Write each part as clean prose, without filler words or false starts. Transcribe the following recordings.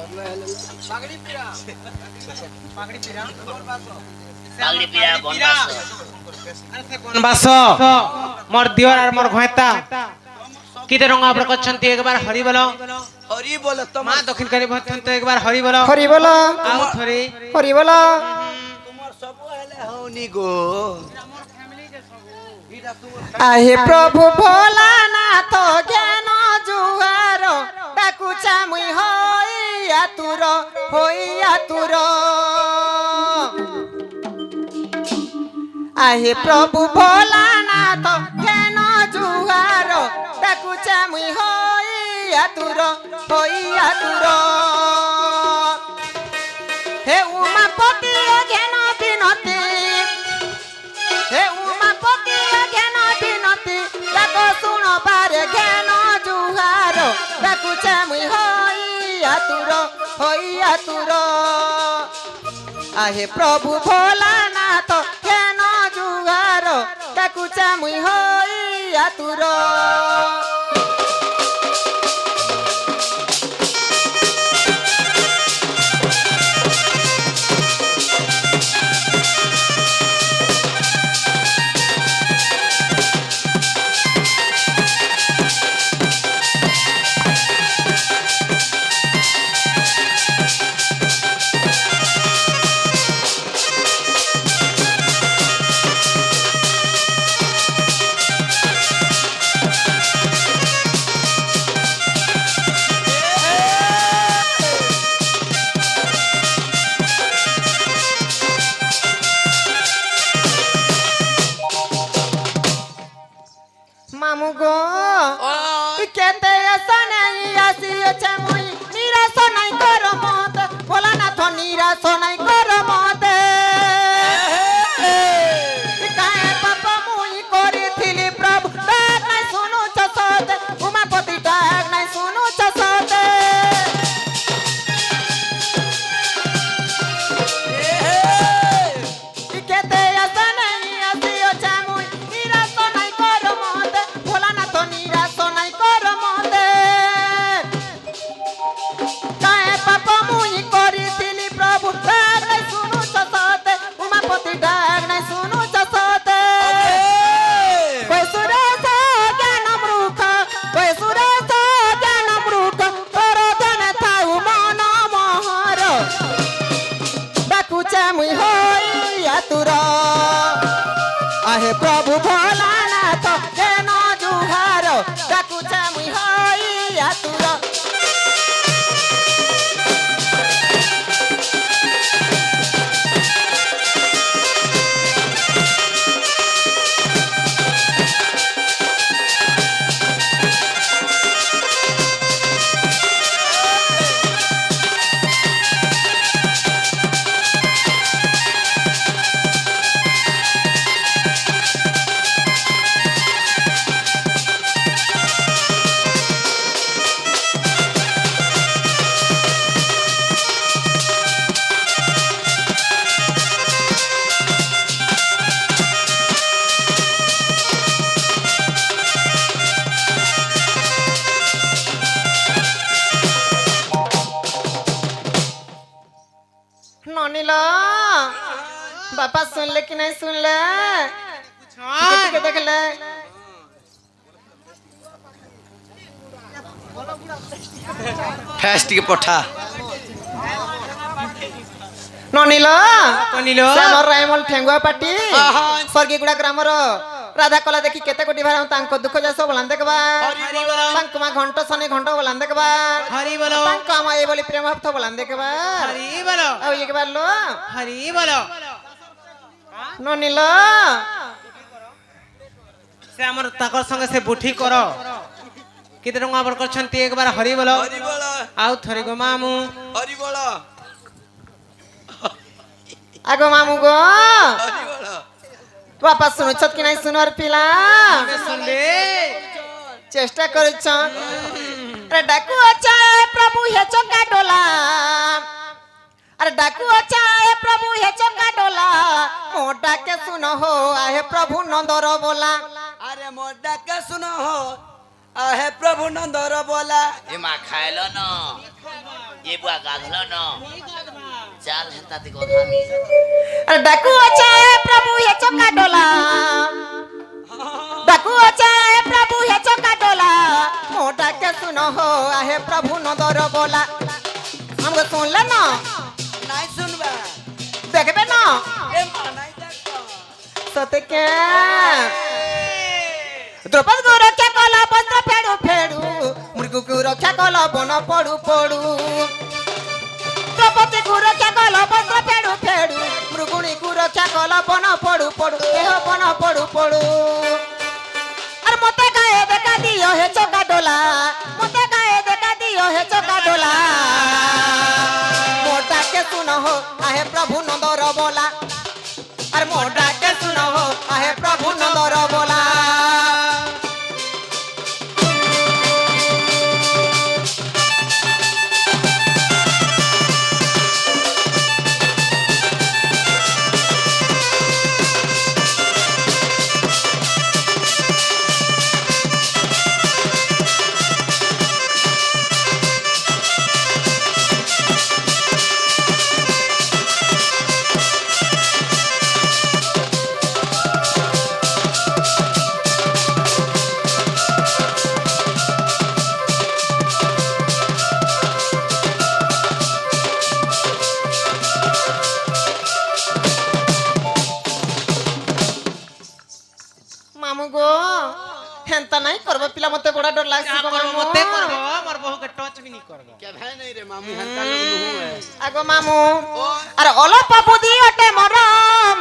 पागड़ी पीरा पागड़ी पीरा बनबास अरे से बनबास मोर दिवर और मोर घोयता किते रंगा पर कछंती एक बार हरि बोलो तुम मां दक्षिण करी भथन तो एक बार हरि बोलो आउ थरी हरि बोला तुमर सब हेले होनी गो आहे प्रभु भोलानाथ ज्ञान जुहार डाकुचा मुई होइया तुर आहे प्रभु भोलानाथ ज्ञान जुहार डाकुचा मुई होइया तुर हे उमापति ज्ञान बिनती हे उमापति ज्ञान बिनती ताको सुन पारे ज्ञान जुहार डाकुचा मुई होइया तुर आहे प्रभु भोलानाथ ज्ञान जुहार डाकुचा मुई होइया तुर मामू गो केते असने आसी छे मुई निराश नहीं कर मत भोलानाथ निराश नहीं कर मत काहे पाप मुई करिथिली प्रभु डाक नहीं सुनु छसत उमापति डाक नहीं सुनु छसत केते असने आसी छे मुई निराश नहीं कर मत भोलानाथ निराश नहीं कर मत काहे पाप मुई करिथिली प्रभु डाक नहीं सुनु छसत उमापति डाक नहीं सुनु छसत वैसुरेश ज्ञान मृख तोर ध्यान थाउ मन मोहर डाकुचा मुई होइया तुर आहे प्रभु भोलानाथ ज्ञान जुहार डाकुचा मुई होइया तुर ननीला बापा सुन ले कि नहीं सुन ले के देख ले फेस्ट के पठा ननीला कनिलो श्यामर रायमल ठेंगुआ पाटी स्वर्गीयगुड़ा ग्रामर राधा कला देखी केते कोटी भार तांको दुख जस बोलान देखबा तांको मा घंट सने घंट बोलान देखबा हरि बोलो तांको मा ए बोली प्रेम हफ्ता बोलान देखबा हरि बोलो आ एक बार लो हरि बोलो ननीला से हमर ताकर संगे से बुठी करो किते रंगा पर करछंती एक बार हरि बोलो आउ थरी गो मामू हरि बोला आगो मामू गो बापा सुनु छत कि नहीं सुनर पिला सुन ले चेष्टा करछ अरे डाकू अच्छा है प्रभु हे चोका डोला अरे डाकू अच्छा है प्रभु हे चोका डोला मोटा के सुनो हो आहे प्रभु नंदर बोला अरे मोटा के सुनो हो आहे प्रभु नंदर बोला ए मा खाएलो न ये बुआ गाधलो न चाल हेता ती गोधामी अरे डाकू अच्छा है प्रभु ये चौका डोला डाकू अच्छा है प्रभु ये चौका डोला मोटा के सुनो हो आहे प्रभु नदर बोला हमको सुन ले ना नहीं सुनबा देखबे ना ए मां नहीं देखो सते के द्रौपद को रक्षा कला वस्त्र फेडू फेडू मृगु को रक्षा कला बन पड़ू पड़ू द्रौपदी को रक्षा कला वस्त्र फेडू फेडू मृगुणी को रक्षा कला बन पड़ू पड़ू एह बन पड़ू पड़ू अरे मते गाए देखा दियो हे चौका डोला मते गाए देखा दियो हे चौका डोला मोटा के सुनो हो आहे प्रभु नंदर बोला अरे मोटा के सुनो हो आहे प्रभु नंदर बोला मामू गो हेंता नहीं करबो पिला मते बड़ा डर लागसी गो मामू मते करबो मोर बहू के टच भी नहीं करबो क्या भाई नहीं रे मामू हेता लोग नुहु है आगो मामू अरे ओलो पापू दी ओटे मोर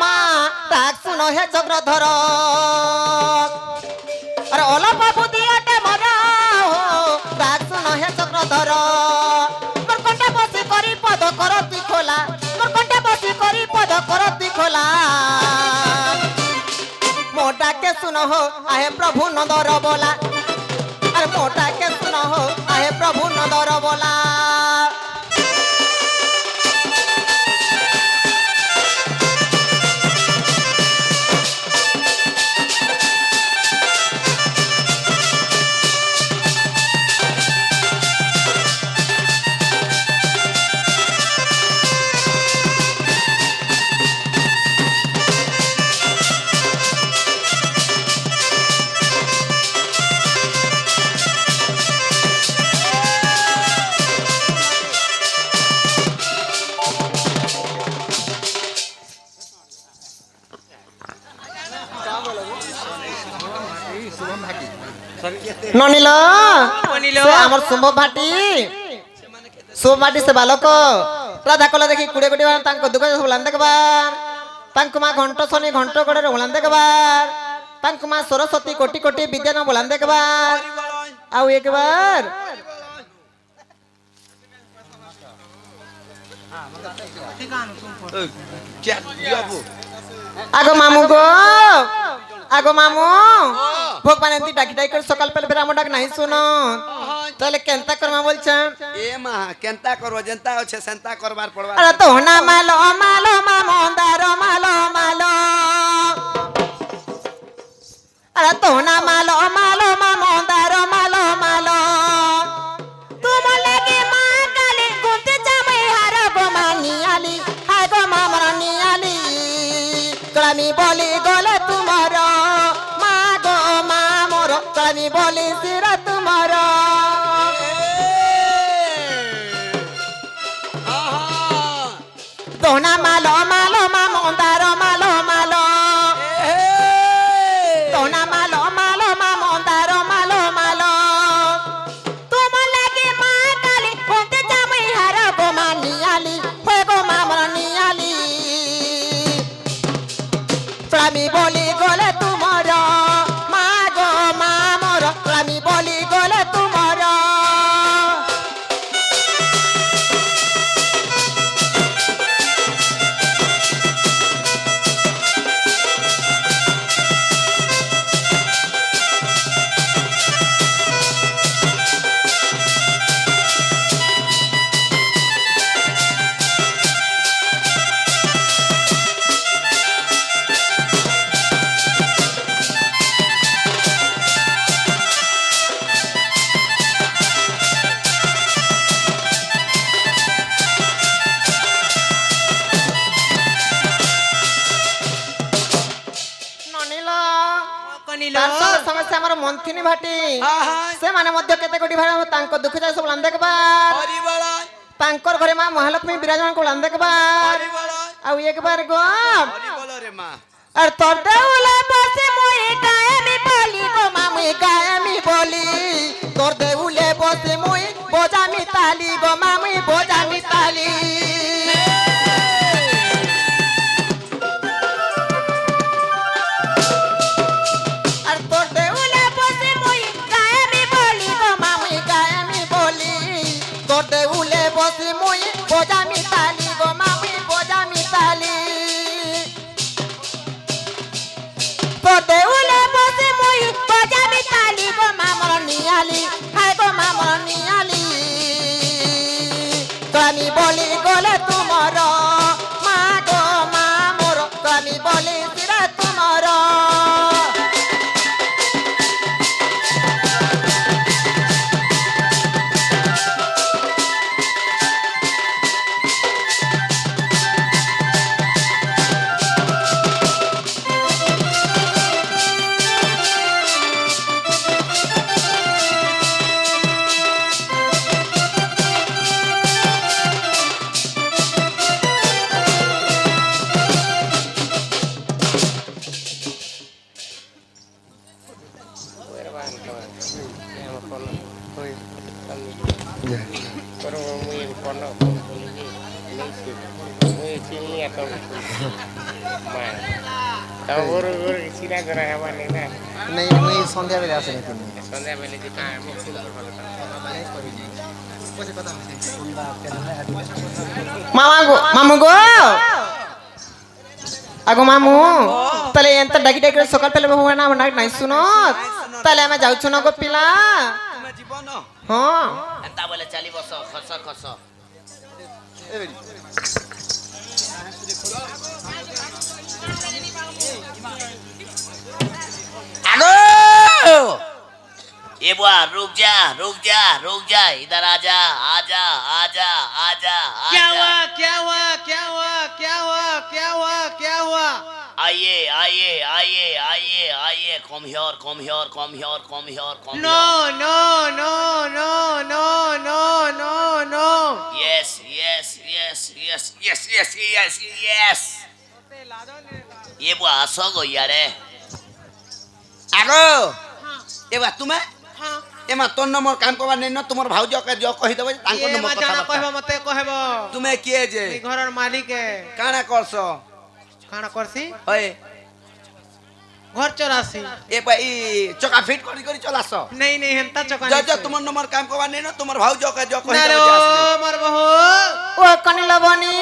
मा ताक सुनो हे चक्रधर अरे ओलो पापू दी ओटे मोर हो ताक सुनो हे चक्रधर मोर कंटा बसी करी पद करती खोला मोर कंटा बसी करी पद करती खोला मोटा के सुनो हो आहे प्रभु नंदर बोला अरे मोटा के सुनो हो आहे प्रभु नंदर बोला ननिलो ननिलो। से हमर शुभ भाटी शुभ भाटी से बालक राधा कला देखि कुडे कुडे तांको दुख होलान देखबार तांको मा घंट सनी घंट गडे होलान देखबार तांको मा सरस्वती कोटि कोटि विद्या न बोलान देखबार आउ एक बार क्या दियाबो आगो मामू गो आगो मामू भगवान एंती डाकी डाकी कर सकाल पहले बेरा डाक नहीं सुनो তাহলে কেনতা করমা বলছেন ए मां केनता करबो जनता আছে সেনতা করবার পড়বা আরে তো না মালো মালো মা মন্দার মালো মালো আরে তো না মালো মালো মা মন্দার মালো মালো তুম লাগি মা কালি গুনতে যাবে হার গো মানিয়ালি হায় গো মা মানিয়ালি কামি বলি গলে তোমার মা গো মা মোর কামি বলি সির তোমার दोना मालो मालो मा मंदार मालो मालो दोना मालो मालो मा मंदार मालो मालो तुम लगे मा काली होते जामे हार गो मानियाली होय गो मा मानियाली स्वामी बोली गले तुमर मा गो मा मोर स्वामी बोली ସେ ଆମର ମନ୍ଥିନୀ ଭାଟି ହଁ ହଁ ସେମାନେ ମଧ୍ୟ କେତେ କୋଟି ଭାଇ ତାଙ୍କ ଦୁଃଖ ଯାଏ ସବୁ ଲାନ୍ ଦେଖବାର ହରି ବୋଲ ତାଙ୍କର ଘରେ ମା ମହାଲକ୍ଷ୍ମୀ ବିରାଜମାନ କୁ ଲାନ୍ ଦେଖବାର ହରି ବୋଲ ଆଉ একবার গো হরি বল রে মা আর তোর দেউলে বসে মুই গায়ামি বলি গো মা মুই গায়ামি বলি তোর দেউলে বসে মুই বোজামি তালি গো মা মুই বোজামি তালি আর তোর দেউলে বসে মুই গায়ামি বলি গো মা মুই গায়ামি বলি তোর দেউলে বসে মুই বোজামি তালি গো মা মুই বোজামি তালি তো দেউলে বসে মুই বোজামি তালি গো মা মর নিয়ালি হায় গো মা মর নিয়ালি তো আমি বলি গলে তুমর মা গো মা মোর তো আমি বলি সিরা তুমর नहीं मुई संध्या बेले आसे मामू गो आगो मामू तले एंत डाकी डाकी सकाळ पेले बहु ना नाही सुनत तले आमे जाउछु न गो पिला তুমি জীবন हां ଏନ୍ତା ବୋଲେ ଚାଲିବ ଖସ ଖସ आगो ये बुआ रुक जा रुक जा रुक जा इधर आजा आजा आजा आजा क्या आजा हुआ क्या हुआ क्या हुआ क्या हुआ क्या हुआ क्या हुआ आइए आइए आइए आइए आइए come here come here come here come here come no no no no no no no no yes yes yes yes yes yes yes yes ये बुआ आसो यारे আগো এবা তুমি हाँ এমা তোর নম্বর কাম করবার নেই না তোমার ভাউজ কে জ কহি দেবে তাঙ্কর ये নম্বর मजा ना কথা कहबो मते कहबो তুমি কিয়ে যে এই ঘরের মালিক কানা করছ খানা করছি ওই ঘর চরাসি এবা ই চকা ফিট করি করি চলাছ नहीं नहीं हंता चका জ জ তোমার নম্বর কাম করবার নেই না তোমার ভাউজ কে জ কহি ना দেবে रो যে আসবে मोर बहू ओ कनिल बनी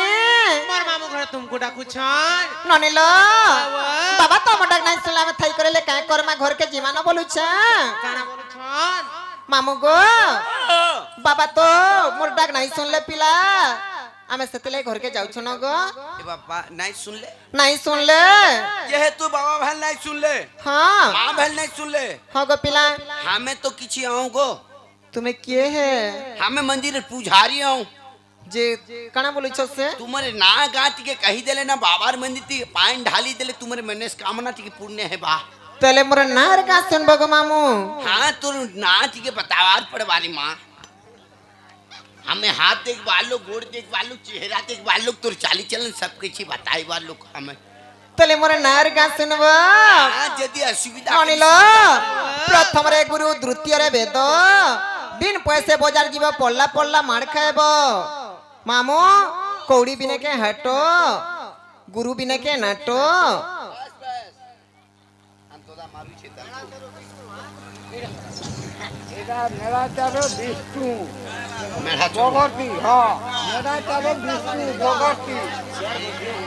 मोर मामू घर तुमको डाकू छन ननिल बाबा। बाबा तो मडक नाही सुनला में थई करेले काय कर मा घर के जीवन बोलु छ काना बोलू छन मामू गो बाबा तो मोर डाक नाही सुनले पिला आमे सेतले घर के जाउ छ न गो এ বাবা নাই শুনলে नाही सुनले যেহেতু বাবা ভাল নাই শুনলে हां মা ভাল নাই শুনলে हो गो पिला हमें तो किछि आऊं गो तुम्हें किए है हमें मंदिर पुजारी आऊं जे कना बोलु छ से तुम्हारे ना गाट के कही देले ना बाबार मंदिर ती पानी ढाली देले तुम्हारे मनस कामना ती पुण्य है बा तले मोर नार का सुन बगो मामू हाँ तो ना ती के बतावार पड़े बारी माँ हमें हाथ देख बालो गोड़ देख बालो चेहरा देख बालो तोर चाली चलन सब कुछ बताई बालो हमें तले मोर नार का सुनबो हाँ यदि असुविधा अनिल प्रथम रे गुरु द्वितीय रे वेद बिन पैसे बाजार जीव पल्ला पल्ला मार खाएब मामू कौड़ी बिने के हटो गुरु बिने के नाटो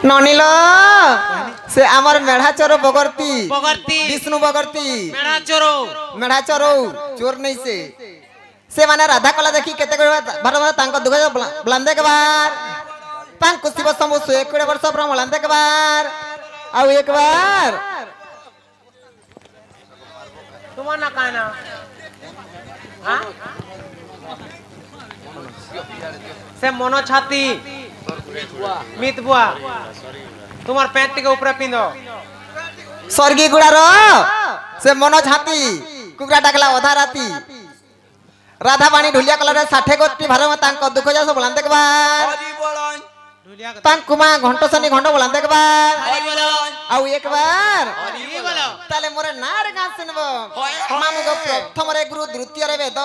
ननिल से आमर मेढ़ा चोर बगरती बगरती विष्णु बगरती मेरा चोरो मेढ़ा चोर चोर नहीं से माने राधा कला देखी केते भर भर तांको दुख ब्लांदे के बार तांको शिव शंभु 120 वर्ष पर ब्लांदे के बार आउ एक बार तुम्हारा ना कहना हाँ से मनो छाती मित बुआ तुम्हार पैंट के ऊपर पिंदो स्वर्गीय गुड़ार সে মনোজ হাতি কুকুরা ডাকলা অধা রাতি রাধা বাণী ঢুলিয়া কলারে 60 গোটি ভার তাঙ্ক দুঃখ যাস বলান দেখবার হরি বলন ঢুলিয়া কথা তাঙ্কু মা ঘন্ট শনি ঘন্ট বলান দেখবার হরি বলন আউ একবার হরি বলো তাহলে মোরে নার গান শুনব হয়। মামু গো প্রথমরে গুরু দ্বিতীয়রে বেদ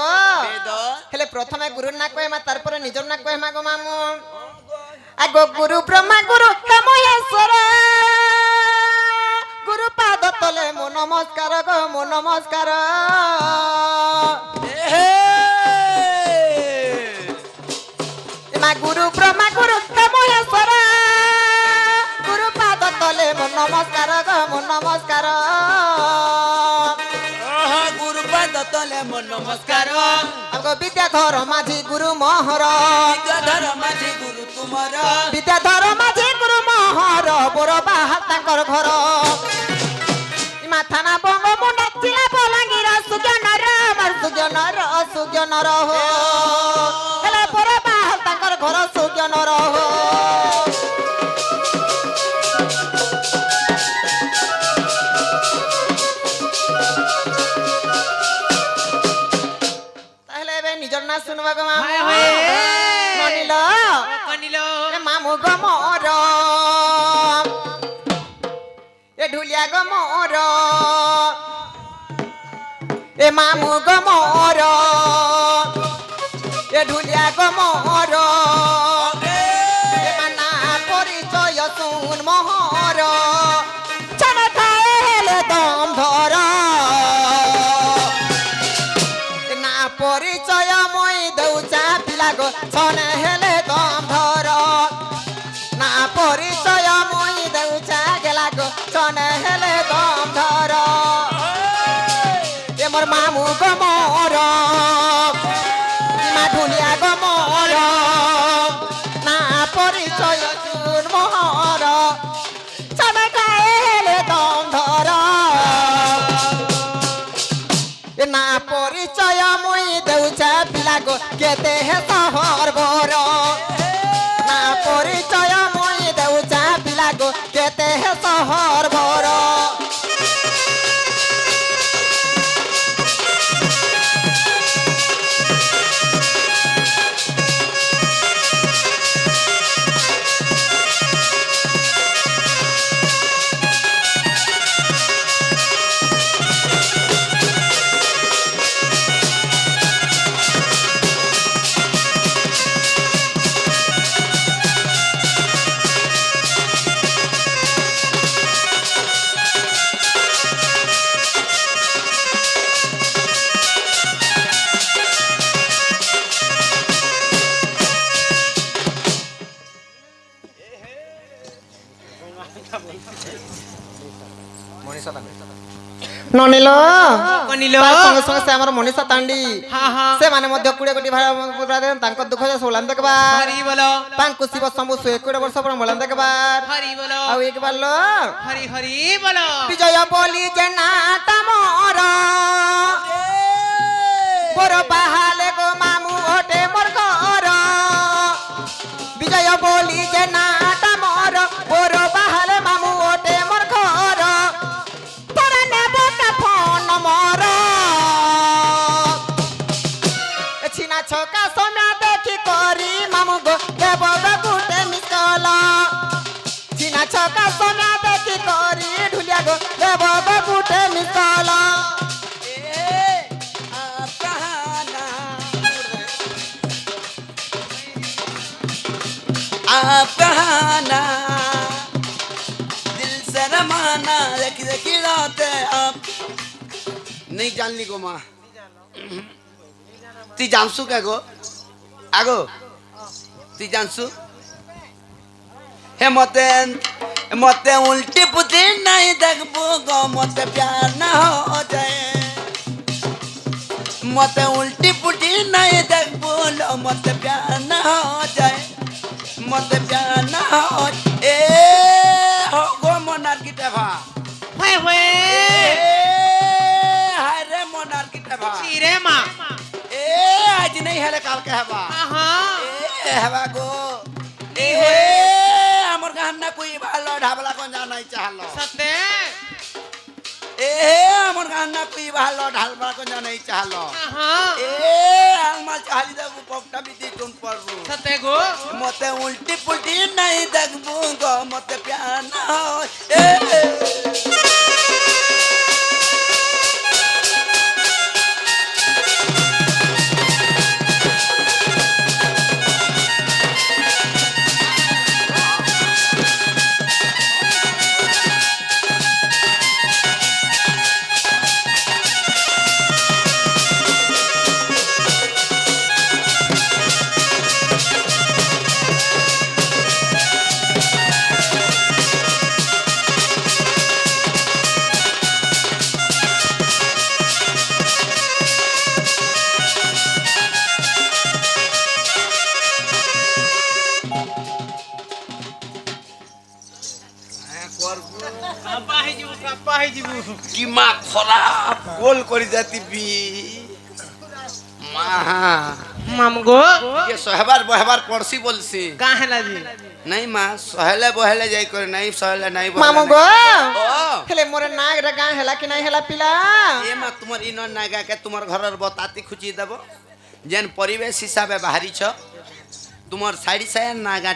বেদ হেলে প্রথমে গুরুর না কহেমা তারপরে নিজর না কহেমা গো মামু আগো গুরু ব্রহ্মা গুরু হে মহেশ্বর গুরু পাদ তলে মো নমস্কার গো মো নমস্কার মা গুরু ব্রহ্মা গুরু হে মহেশ্বর গুরু পাদ তলে মো নমস্কার গো মো নমস্কার গুরু পাদ তলে মন নমস্কার আগো বিদ্যাধর মাঝি গুরু মোহর ধর মাঝি গুরু তুমর বিদ্যাধর মাঝি গুরু মোহর বড় বাহাল তাঙ্কর ঘর ইমা থানা বঙ্গমুন্ডা জিলা বলাঙ্গীর সুজনর আমার সুজনর হো হেলে বড় বাহাল তাঙ্কর ঘর সুজনর হো তাহলে এবে নিজর না শুনবা গো মামু হায় হায় মনিল কনিল এ মামু গো মোর এ ঢুলিয়া গো মোর এ মামু গো মোর এ ঢুলিয়া গো মোর এ মানা পরিচয় শুন মোহর ছানা খাইলে দম ধর না পরিচয় মই দৌচা পিলা গো ছনে হেলে দম ধর না পরিচয় মই দৌচা গেলা গো ছনে হেলে দম ধর এ মোর মামু গো মোর মা ঢুলিয়া গো মোর না পরিচয় চুন মোহর ছনে খাইলে দম ধর এ না পরিচয় মই দেউছা পিলা গো কেতে হে সহর বর না পরিচয় মই দেউছা পিলা গো কেতে হে সহর বর ননিল কনিল তার সঙ্গে সঙ্গে সে আমার মনীষা তান্ডি হ্যাঁ হ্যাঁ ସେମାନେ ମଧ୍ୟ 20 କୋଟି ଭାড়ା ଦେন ତାଙ୍କ ଦୁଃଖ ଯେ ସୋଲାନ ଦେଖବାର হরি বলো ତାଙ୍କୁ ଶିବ ଶମ୍ଭୁ 120 ବର୍ଷ ପରେ ମଲାନ ଦେଖବାର হরি বলো ଆଉ ଏକ ବାର लो হরি হরি বলো ବିଜୟ ବୋଲି ଯେ ନାଟା ମୋର ବର ବାହାଲେ ଗୋ ମାମୁ ଓଟେ ମୋର ଘର ବିଜୟ ବୋଲି ଯେ ନାଟା ମୋର ବର ବାହାଲେ ମାମୁ ଓଟେ ମୋର ଘର ତୋର ନେବ କା ଫୋନ ମୋର ଛିନା ଛକା ସମୟ ଦେଖି କରି ମାମୁ ଗୋ ଦେବ ଗୁଟେ ମିସଲ ଛିନା ଛକା ସମୟ ଦେଖି କରି ଢୁଲିଆ ଗୋ ଦେବ ଗୁଟେ ମିସଲ आप कहाना दिल से रमाना देखी देखी राते आप नहीं जान ली गो माँ ती जानसु क्या गो आगो ती जानसु हे मते मते उल्टी पुती नहीं देखबो गो मते प्यार ना हो जाए मते उल्टी पुटी नहीं देखबो लो मते प्यार ना हो जाए मते प्यार ना हो ए हो गो मोनार की टेभा হয়ে হয়ে हाय रे मोनार की टेभा চিরে মা ए आज नहीं है काल के हवा আহা ए हवा गो ए हमर गहना कोई भालो ढाबला को जाना चाहलो সতে ए हमर না কুই ভালো ঢালবা কোন জানাই চালো হ্যাঁ এ আলমা চালি দেবো পকটা বিদি টুন পড়বো সতে গো মতে উল্টি পুল্টি নাই দেখবো গো মতে প্যার না হয় এ কাপা হয়ে যাবো কি মা খারাপ গোল করে যাতিবি মা মাম গো ये सोहबार बहबार पड़सी बोलसी का है ना जी नहीं माँ सहले बहले जाई करे नहीं सहले नहीं बहले মামু গো ओ হেলে মোরে নাগ রে গাঁ হেলা কি নাই হেলা পিলা ये माँ तुम्हार इन नागा के तुम्हार घर बताती खुची देबो जेन परिवेश हिसाबे बाहरी छ तुम्हार साड़ी साया नागा